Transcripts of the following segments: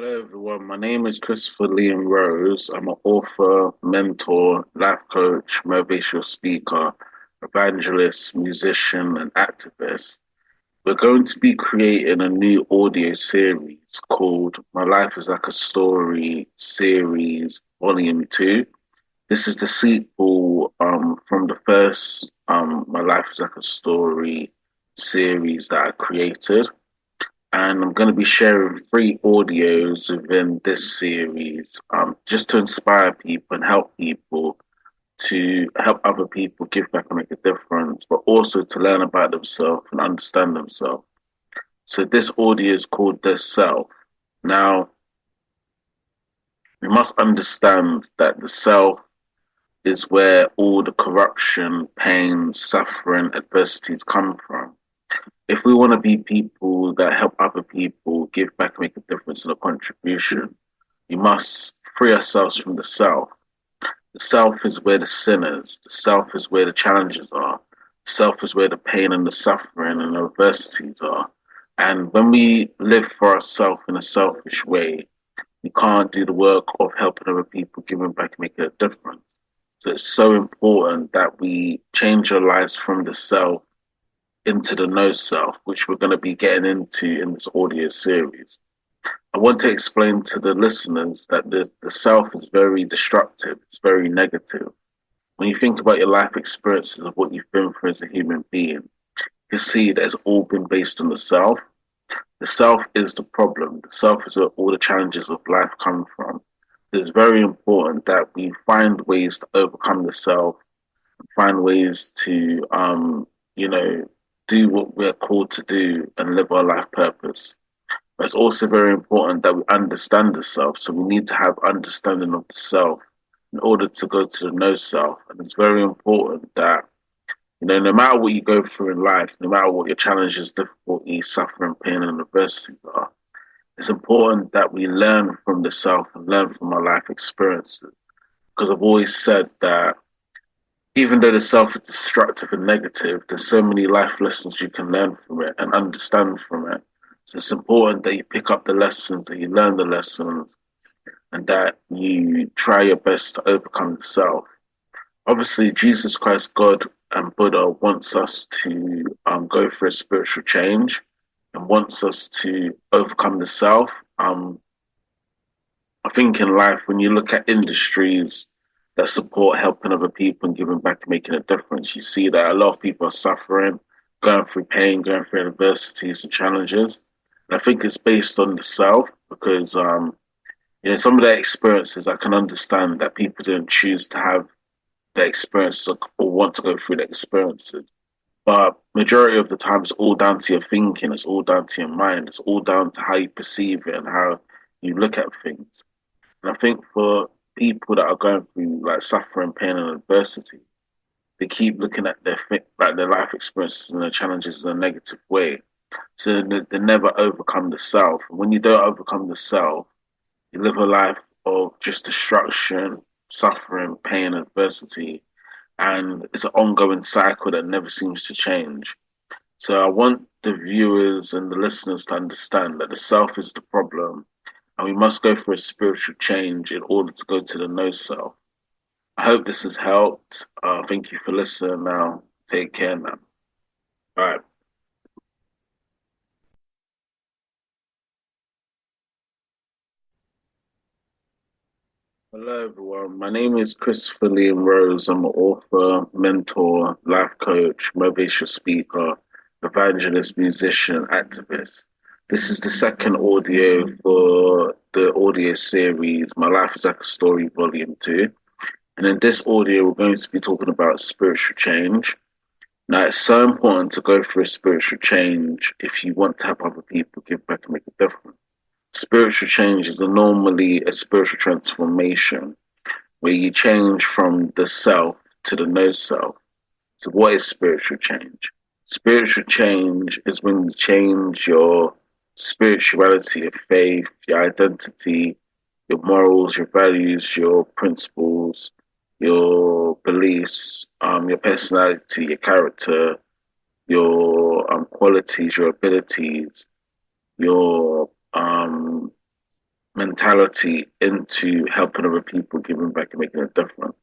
Hello, everyone. My name is Christopher Liam Rose. I'm an author, mentor, life coach, motivational speaker, evangelist, musician, and activist. We're going to be creating a new audio series called My Life is Like a Story Series Volume 2. This is the sequel from the first My Life is Like a Story series that I created, and I'm going to be sharing free audios within this series, just to inspire people and help people to help other people give back and make a difference, but also to learn about themselves and understand themselves. So this audio is called The Self. Now, we must understand that the self is where all the corruption, pain, suffering, adversities come from. If we want to be people that help other people give back and make a difference and a contribution, we must free ourselves from the self. The self is where the sin is. The self is where the challenges are. The self is where the pain and the suffering and the adversities are. And when we live for ourselves in a selfish way, we can't do the work of helping other people, giving back and making a difference. So it's so important that we change our lives from the self into the no self, which we're going to be getting into in this audio series. I want to explain to the listeners that the self is very destructive, it's very negative. When you think about your life experiences of what you've been through as a human being, you see that it's all been based on the self. The self is the problem. The self is where all the challenges of life come from. It's very important that we find ways to overcome the self, find ways to, do what we're called to do and live our life purpose. But it's also very important that we understand the self. So we need to have understanding of the self in order to go to the no self. And it's very important that, no matter what you go through in life, no matter what your challenges, difficulties, suffering, pain, and adversity are, it's important that we learn from the self and learn from our life experiences. Because I've always said that even though the self is destructive and negative, there's so many life lessons you can learn from it and understand from it. So it's important that you pick up the lessons, that you learn the lessons, and that you try your best to overcome the self. Obviously, Jesus Christ, God, and Buddha wants us to go for a spiritual change and wants us to overcome the self. I think in life, when you look at industries that support helping other people and giving back and making a difference, you see that a lot of people are suffering, going through pain, going through adversities and challenges. And I think it's based on the self because, some of their experiences, I can understand that people didn't choose to have their experiences or want to go through their experiences. But majority of the time, it's all down to your thinking. It's all down to your mind. It's all down to how you perceive it and how you look at things. And I think for people that are going through like suffering, pain, and adversity, they keep looking at their life experiences and their challenges in a negative way. So they never overcome the self. And when you don't overcome the self, you live a life of just destruction, suffering, pain, adversity, and it's an ongoing cycle that never seems to change. So I want the viewers and the listeners to understand that the self is the problem and we must go through a spiritual change in order to go to the no self. I hope this has helped. Thank you for listening now. Take care now. Bye. Hello, everyone. My name is Christopher Liam Rose. I'm an author, mentor, life coach, motivational speaker, evangelist, musician, activist. This is the second audio for the audio series, My Life is Like a Story, Volume 2. And in this audio, we're going to be talking about spiritual change. Now, it's so important to go through a spiritual change if you want to help other people give back and make a difference. Spiritual change is normally a spiritual transformation where you change from the self to the no self. So, what is spiritual change? Spiritual change is when you change your spirituality, your faith, your identity, your morals, your values, your principles, your beliefs, your personality, your character, your qualities, your abilities, your mentality into helping other people, giving back and making a difference.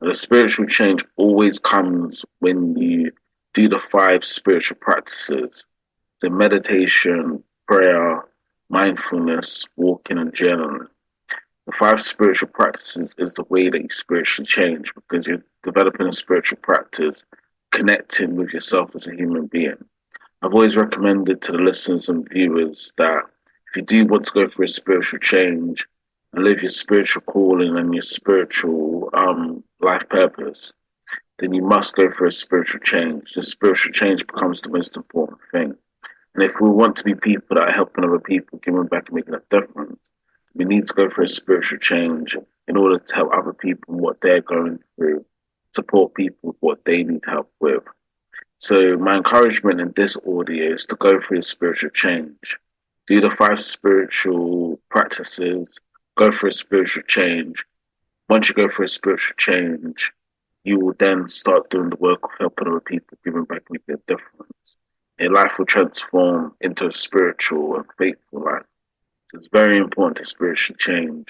And the spiritual change always comes when you do the five spiritual practices: the meditation, prayer, mindfulness, walking, and journaling. The five spiritual practices is the way that you spiritually change because you're developing a spiritual practice, connecting with yourself as a human being. I've always recommended to the listeners and viewers that if you do want to go through a spiritual change and live your spiritual calling and your spiritual life purpose, then you must go for a spiritual change. The spiritual change becomes the most important thing. And if we want to be people that are helping other people, giving back and making a difference, we need to go for a spiritual change in order to help other people what they're going through, support people with what they need help with. So my encouragement in this audio is to go through a spiritual change. Do the five spiritual practices, go for a spiritual change. Once you go for a spiritual change, you will then start doing the work of helping other people, giving back, making a difference. Your life will transform into a spiritual and faithful life. So it's very important to spiritually change.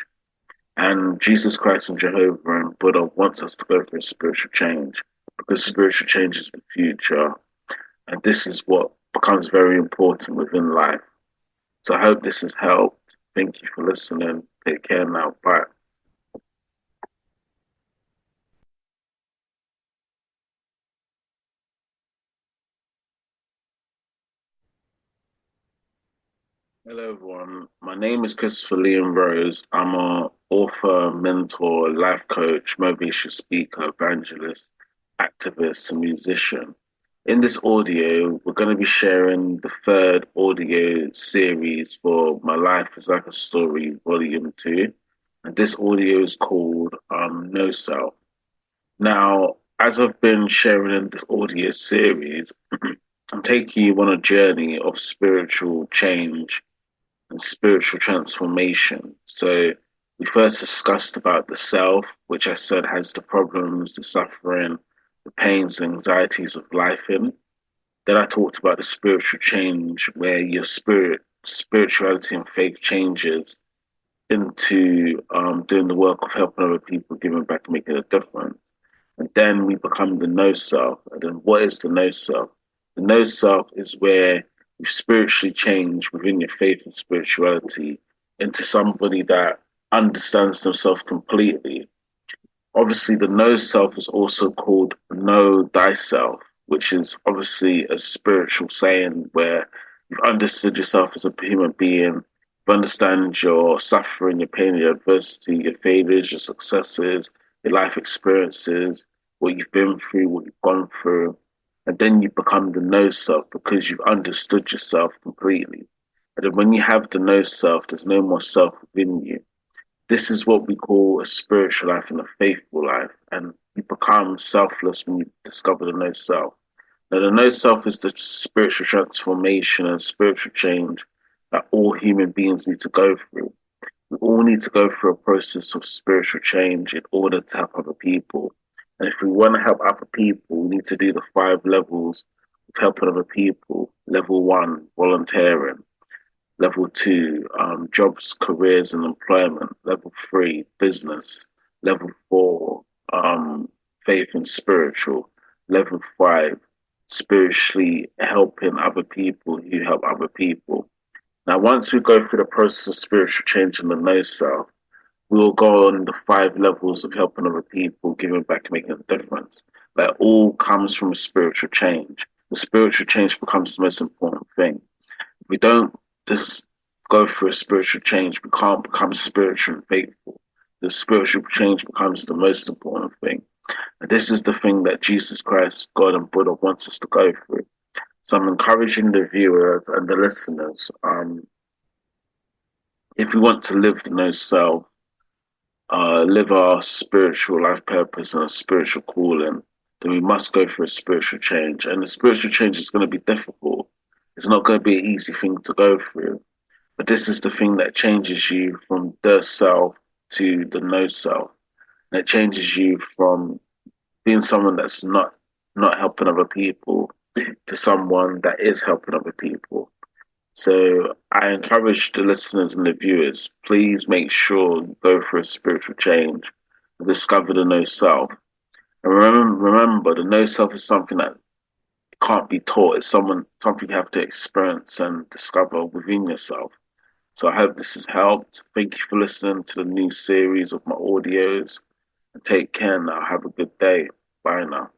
And Jesus Christ and Jehovah and Buddha wants us to go for a spiritual change because spiritual change is the future. And this is what becomes very important within life. So I hope this has helped. Thank you for listening. Take care now. Bye. Hello, everyone. My name is Christopher Liam Rose. I'm an author, mentor, life coach, motivational speaker, evangelist, activist, and musician. In this audio, we're going to be sharing the third audio series for My Life is Like a Story, Volume 2. And this audio is called No Self. Now, as I've been sharing in this audio series, I'm taking you on a journey of spiritual change and spiritual transformation. So we first discussed about the self, which I said has the problems, the suffering, the pains and anxieties of life in. Then I talked about the spiritual change where your spirituality and faith changes into doing the work of helping other people, giving back, making a difference. And then we become the no self. And then what is the no self? The no self is where you spiritually change within your faith and spirituality into somebody that understands themselves completely. Obviously, the no self is also called know thyself, which is obviously a spiritual saying where you've understood yourself as a human being, you understand your suffering, your pain, your adversity, your failures, your successes, your life experiences, what you've been through, what you've gone through. And then you become the no self because you've understood yourself completely. And then when you have the no self, there's no more self within you. This is what we call a spiritual life and a faithful life. And you become selfless when you discover the no self. Now, the no self is the spiritual transformation and spiritual change that all human beings need to go through. We all need to go through a process of spiritual change in order to help other people. And if we want to help other people, we need to do the five levels of helping other people. Level one, volunteering. Level two, jobs, careers, and employment. Level three, business. Level four, faith and spiritual. Level five, spiritually helping other people who help other people. Now, once we go through the process of spiritual change in the no self, we will go on the five levels of helping other people, giving back, making a difference. That all comes from a spiritual change. The spiritual change becomes the most important thing. If we don't just go through a spiritual change, we can't become spiritual and faithful. The spiritual change becomes the most important thing. And this is the thing that Jesus Christ, God, and Buddha wants us to go through. So I'm encouraging the viewers and the listeners, if we want to live the no self, live our spiritual life purpose and our spiritual calling, then we must go through a spiritual change. And the spiritual change is going to be difficult. It's not going to be an easy thing to go through. But this is the thing that changes you from the self to the no self. And it changes you from being someone that's not helping other people to someone that is helping other people. So I encourage the listeners and the viewers, please make sure you go for a spiritual change and discover the no self. And remember, the no self is something that can't be taught. It's something you have to experience and discover within yourself. So I hope this has helped. Thank you for listening to the new series of my audios. And take care now. Have a good day. Bye now.